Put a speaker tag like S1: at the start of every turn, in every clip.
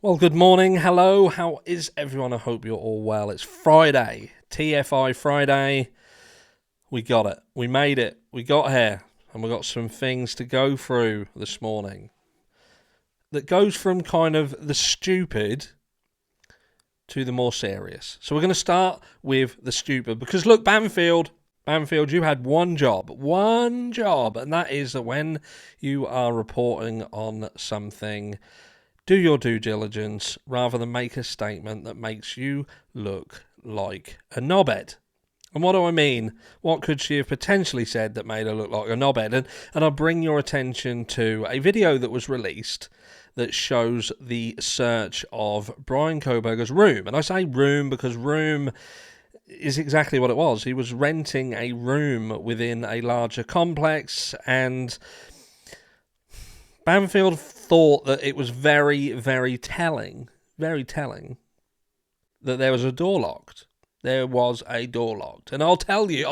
S1: Well, good morning. Hello. How is everyone? I hope you're all well. It's Friday. TFI Friday. We got it. We made it. We got here. And we got some things to go through this morning. That goes from kind of the stupid to the more serious. So we're going to start with the stupid. Because look, Banfield, you had one job, and that is that when you are reporting on something, do your due diligence rather than make a statement that makes you look like a knobhead. And what do I mean? What could she have potentially said that made her look like a knobhead? And I'll bring your attention to a video that was released that shows the search of Bryan Kohberger's room. And I say room because room is exactly what it was. He was renting a room within a larger complex, and Banfield thought that it was very, very telling that there was a door locked. There was a door locked. And I'll tell you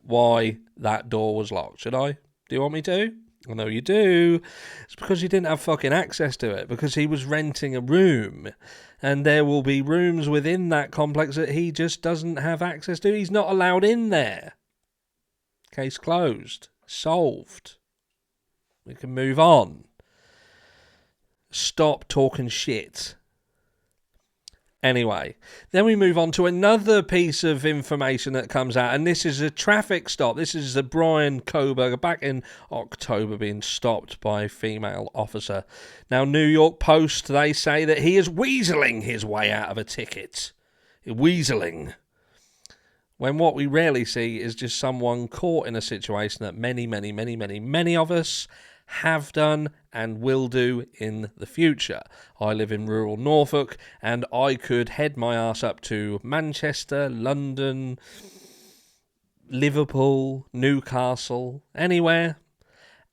S1: why that door was locked. Should I? Do you want me to? I know you do. It's because he didn't have fucking access to it, because he was renting a room. And there will be rooms within that complex that he just doesn't have access to. He's not allowed in there. Case closed. Solved. We can move on. Stop talking shit. Anyway, then we move on to another piece of information that comes out, and this is a traffic stop. This is the Bryan Kohberger back in October being stopped by a female officer. Now, New York Post, they say that he is weaseling his way out of a ticket. Weaseling. When what we rarely see is just someone caught in a situation that many of us have done and will do in the future. I live in rural Norfolk, and I could head my ass up to Manchester, London, Liverpool, Newcastle, anywhere,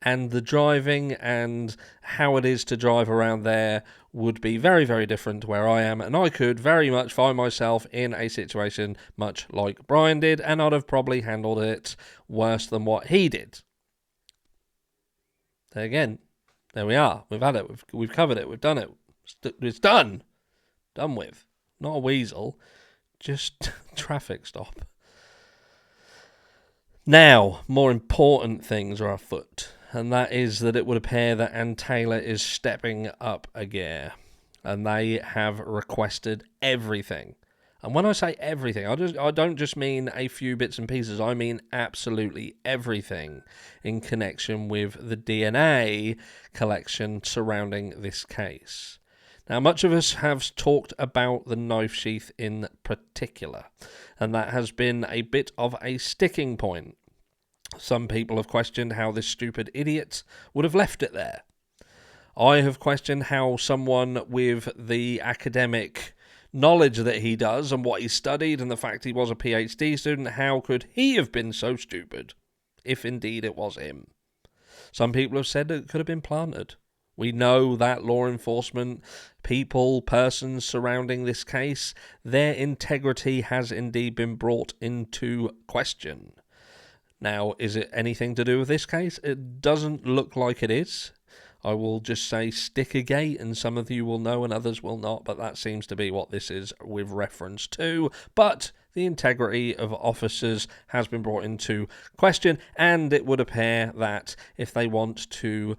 S1: and the driving and how it is to drive around there would be very, very different to where I am, and I could very much find myself in a situation much like Bryan did, and I'd have probably handled it worse than what he did. Again, there we are. We've had it. We've covered it. We've done it. It's done. Done with. Not a weasel. Just traffic stop. Now, more important things are afoot. And that is that it would appear that Ann Taylor is stepping up a gear. And they have requested everything. And when I say everything, I don't just mean a few bits and pieces. I mean absolutely everything in connection with the DNA collection surrounding this case. Now, much of us have talked about the knife sheath in particular, and that has been a bit of a sticking point. Some people have questioned how this stupid idiot would have left it there. I have questioned how someone with the academic knowledge that he does and what he studied and the fact he was a PhD student, how could he have been so stupid, if indeed it was him? Some people have said it could have been planted. We know that law enforcement, persons surrounding this case, their integrity has indeed been brought into question. Now, is it anything to do with this case? It doesn't look like it is. I will just say stick a gate, and some of you will know and others will not, but that seems to be what this is with reference to. But the integrity of officers has been brought into question, and it would appear that if they want to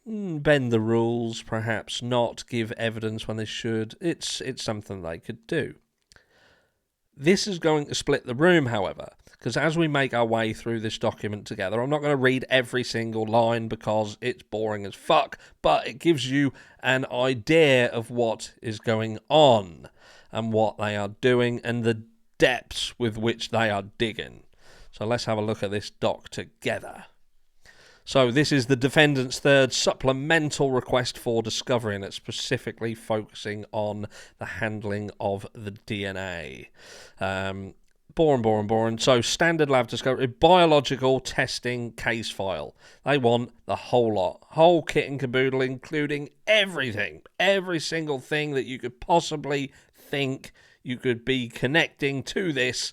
S1: bend the rules, perhaps not give evidence when they should, it's something they could do. This is going to split the room, however, because as we make our way through this document together, I'm not going to read every single line because it's boring as fuck, but it gives you an idea of what is going on and what they are doing and the depths with which they are digging. So let's have a look at this doc together. So this is the defendant's third supplemental request for discovery, and it's specifically focusing on the handling of the DNA. Boring. So standard lab discovery, biological testing case file. They want the whole lot, whole kit and caboodle, including everything, every single thing that you could possibly think you could be connecting to this.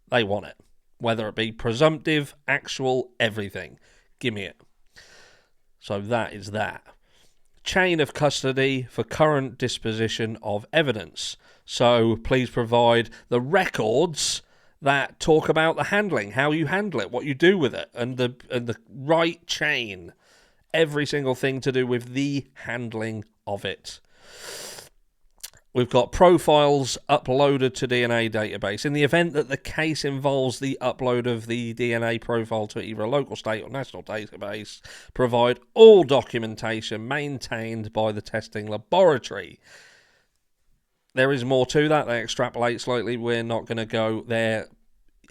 S1: They want it, whether it be presumptive, actual, everything. Give me it. So that is that. chain of custody for current disposition of evidence. So please provide the records that talk about the handling, how you handle it, what you do with it, and the right chain. Every single thing to do with the handling of it. We've got profiles uploaded to DNA database. In the event that the case involves the upload of the DNA profile to either a local, state or national database, provide all documentation maintained by the testing laboratory. There is more to that. They extrapolate slightly. We're not going to go there.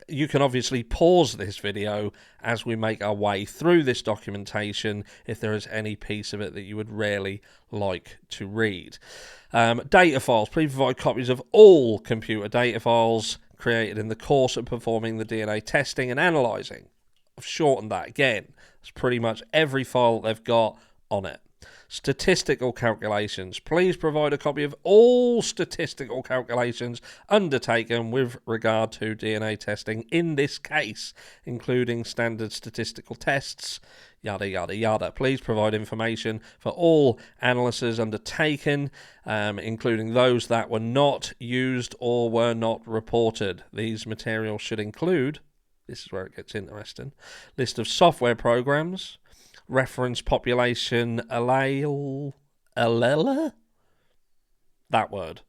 S1: You can obviously pause this video as we make our way through this documentation if there is any piece of it that you would really like to read. Data files. Please provide copies of all computer data files created in the course of performing the DNA testing and analysing. I've shortened that again. It's pretty much every file they've got on it. Statistical calculations. Please provide a copy of all statistical calculations undertaken with regard to DNA testing in this case, including standard statistical tests, yada, yada, yada. Please provide information for all analyses undertaken, including those that were not used or were not reported. These materials should include, this is where it gets interesting, list of software programs, reference population allele, that word,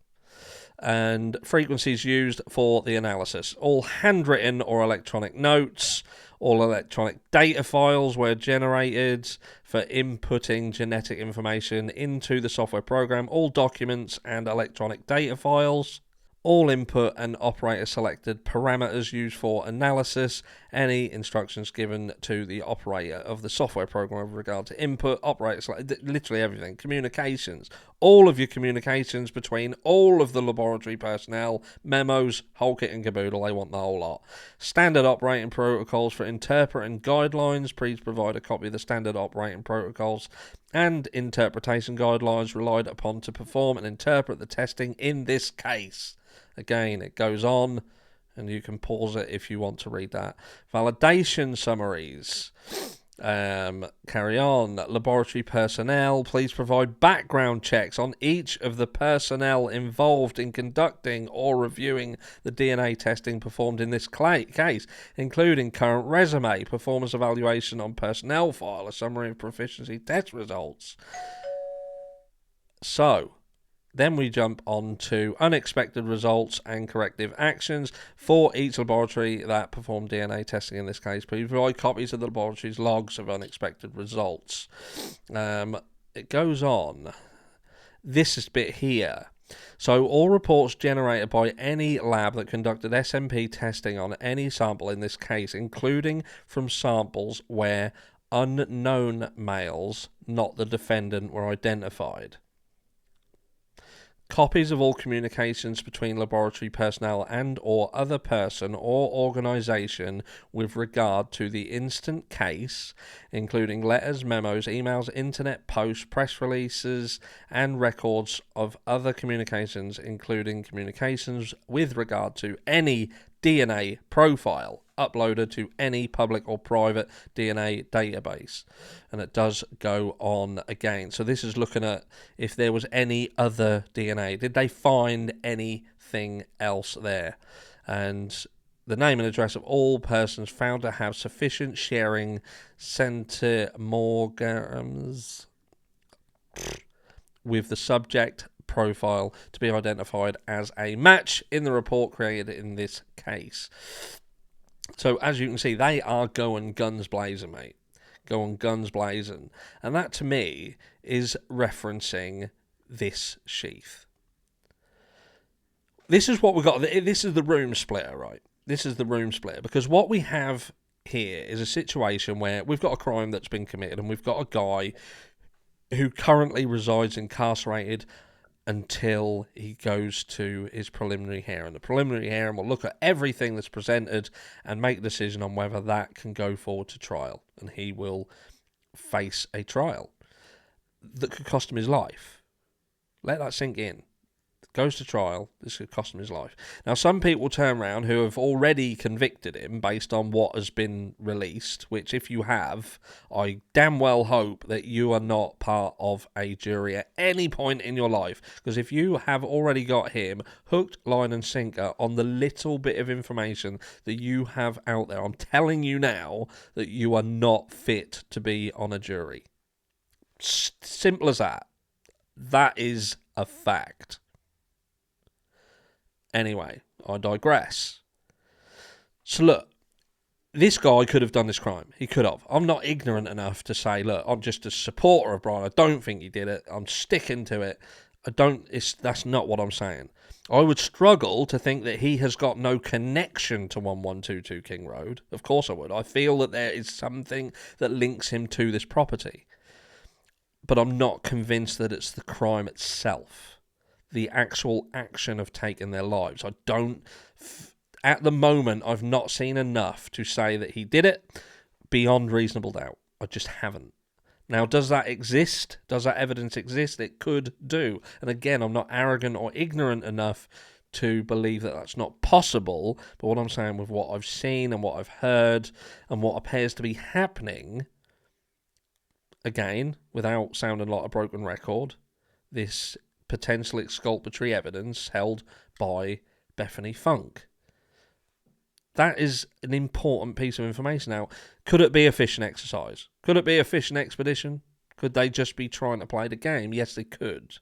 S1: and frequencies used for the analysis. All handwritten or electronic notes, all electronic data files were generated for inputting genetic information into the software program, all documents and electronic data files, all input and operator selected parameters used for analysis, any instructions given to the operator of the software program with regard to input, operator selected, literally everything, communications, all of your communications between all of the laboratory personnel, memos, whole kit and caboodle, they want the whole lot. Standard operating protocols for interpreting guidelines, please provide a copy of the standard operating protocols and interpretation guidelines relied upon to perform and interpret the testing in this case. Again, it goes on, and you can pause it if you want to read that. Validation summaries. Carry on. Laboratory personnel, please provide background checks on each of the personnel involved in conducting or reviewing the DNA testing performed in this case, including current resume, performance evaluation on personnel file, a summary of proficiency test results. So, then we jump on to unexpected results and corrective actions for each laboratory that performed DNA testing in this case. Please provide copies of the laboratory's logs of unexpected results. It goes on. This is bit here. So all reports generated by any lab that conducted SMP testing on any sample in this case, including from samples where unknown males, not the defendant, were identified. Copies of all communications between laboratory personnel and or other person or organisation with regard to the instant case, including letters, memos, emails, internet posts, press releases, and records of other communications, including communications with regard to any DNA profile uploaded to any public or private DNA database. And it does go on again. So this is looking at if there was any other DNA. Did they find anything else there? And the name and address of all persons found to have sufficient sharing centimorgrams with the subject profile to be identified as a match in the report created in this case. So as you can see, they are going guns blazing, mate. Going guns blazing. And that to me is referencing this sheath. This is what we've got. This is the room splitter, right? This is the room splitter. Because what we have here is a situation where we've got a crime that's been committed and we've got a guy who currently resides incarcerated until he goes to his preliminary hearing. The preliminary hearing will look at everything that's presented and make a decision on whether that can go forward to trial. And he will face a trial that could cost him his life. Let that sink in. goes to trial. This could cost him his life. Now, some people turn around who have already convicted him based on what has been released, which if you have, I damn well hope that you are not part of a jury at any point in your life. Because if you have already got him hooked, line and sinker on the little bit of information that you have out there, I'm telling you now that you are not fit to be on a jury. Simple as that. That is a fact. Anyway, I digress. So look, this guy could have done this crime. He could have. I'm not ignorant enough to say, look, I'm just a supporter of Bryan. I don't think he did it. I'm sticking to it. That's not what I'm saying. I would struggle to think that he has got no connection to 1122 King Road. Of course I would. I feel that there is something that links him to this property. But I'm not convinced that it's the crime itself. The actual action of taking their lives. At the moment, I've not seen enough to say that he did it beyond reasonable doubt. I just haven't. Now, does that exist? Does that evidence exist? It could do. And again, I'm not arrogant or ignorant enough to believe that that's not possible. But what I'm saying with what I've seen and what I've heard and what appears to be happening, again, without sounding like a broken record, this potential exculpatory evidence held by Bethany Funk. That is an important piece of information. Now, could it be a fishing exercise? Could it be a fishing expedition? Could they just be trying to play the game? Yes, they could.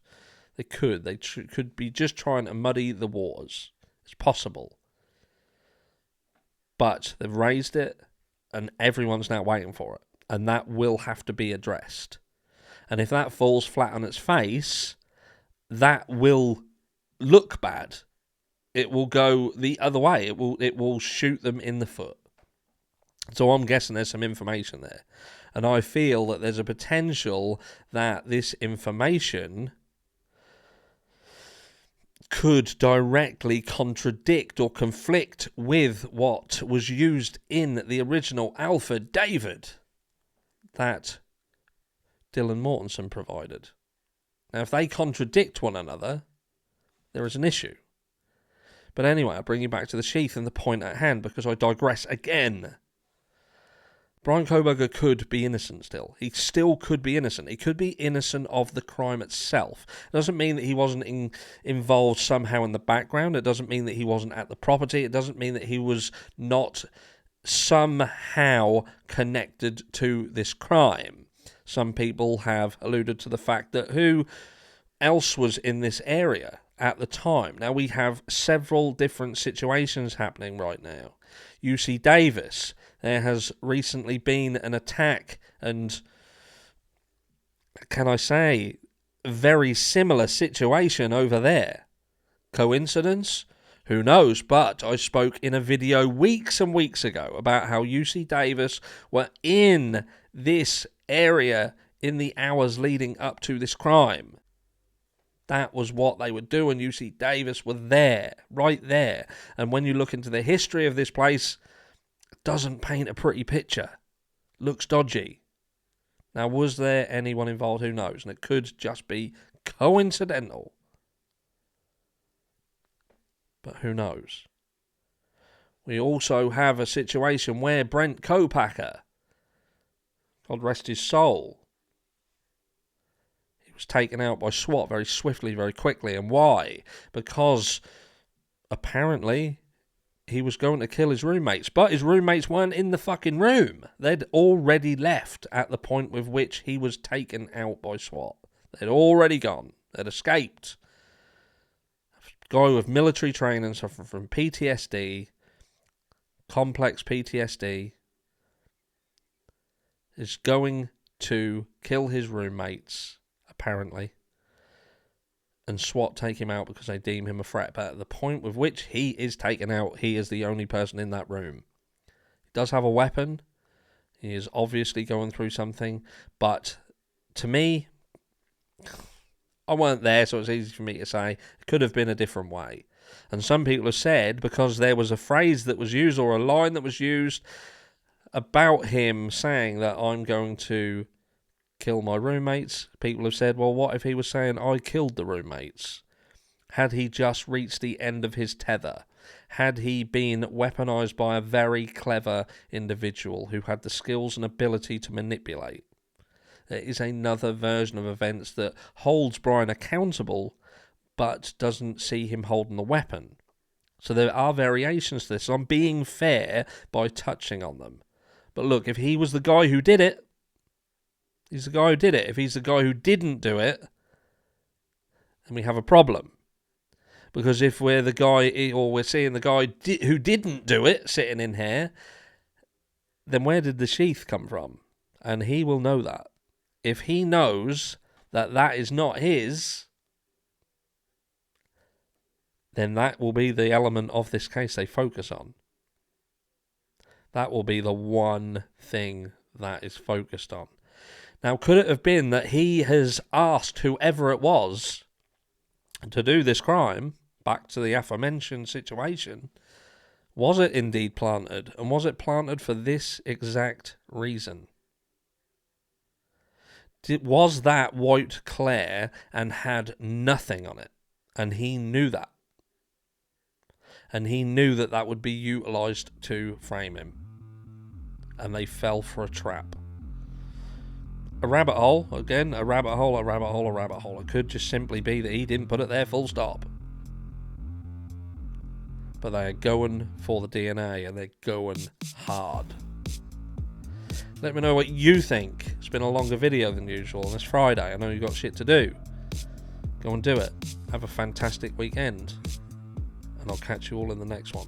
S1: They could. They could be just trying to muddy the waters. It's possible. But they've raised it, and everyone's now waiting for it. And that will have to be addressed. And if that falls flat on its face, that will look bad. It will go the other way. It will shoot them in the foot. So I'm guessing there's some information there. And I feel that there's a potential that this information could directly contradict or conflict with what was used in the original Alfred David that Dylan Mortensen provided. Now, if they contradict one another, there is an issue. But anyway, I'll bring you back to the sheath and the point at hand because I digress again. Bryan Kohberger could be innocent still. He still could be innocent. He could be innocent of the crime itself. It doesn't mean that he wasn't involved somehow in the background. It doesn't mean that he wasn't at the property. It doesn't mean that he was not somehow connected to this crime. Some people have alluded to the fact that who else was in this area at the time. Now, we have several different situations happening right now. UC Davis, there has recently been an attack and, can I say, very similar situation over there. Coincidence? Who knows? But I spoke in a video weeks and weeks ago about how UC Davis were in this area in the hours leading up to this crime. That was what they were doing. UC Davis were there, right there. And when you look into the history of this place, it doesn't paint a pretty picture. Looks dodgy. Now, was there anyone involved? Who knows? And it could just be coincidental. But who knows? We also have a situation where Brent Kohberger, God rest his soul, he was taken out by SWAT very swiftly, very quickly. And why? Because apparently he was going to kill his roommates. But his roommates weren't in the fucking room. They'd already left at the point with which he was taken out by SWAT. They'd already gone. They'd escaped. A guy with military training, suffering from PTSD, complex PTSD, is going to kill his roommates, apparently, and SWAT take him out because they deem him a threat. But at the point with which he is taken out, he is the only person in that room. He does have a weapon. He is obviously going through something. But to me, I weren't there, so it's easy for me to say it could have been a different way. And some people have said because there was a phrase that was used or a line that was used about him saying that I'm going to kill my roommates, people have said, well, what if he was saying I killed the roommates? Had he just reached the end of his tether? Had he been weaponized by a very clever individual who had the skills and ability to manipulate? There is another version of events that holds Bryan accountable, but doesn't see him holding the weapon. So there are variations to this. So I'm being fair by touching on them. But look, if he was the guy who did it, he's the guy who did it. If he's the guy who didn't do it, then we have a problem. Because if we're the guy, or we're seeing the guy who didn't do it sitting in here, then where did the sheath come from? And he will know that. If he knows that that is not his, then that will be the element of this case they focus on. That will be the one thing that is focused on. Now, could it have been that he has asked whoever it was to do this crime, back to the aforementioned situation, was it indeed planted? And was it planted for this exact reason? Was that white Claire and had nothing on it? And he knew that. And he knew that that would be utilised to frame him. And they fell for a trap. A rabbit hole, again, a rabbit hole, a rabbit hole, a rabbit hole. It could just simply be that he didn't put it there, full stop. But they're going for the DNA, and they're going hard. Let me know what you think. It's been a longer video than usual on this Friday. I know you've got shit to do. Go and do it. Have a fantastic weekend. And I'll catch you all in the next one.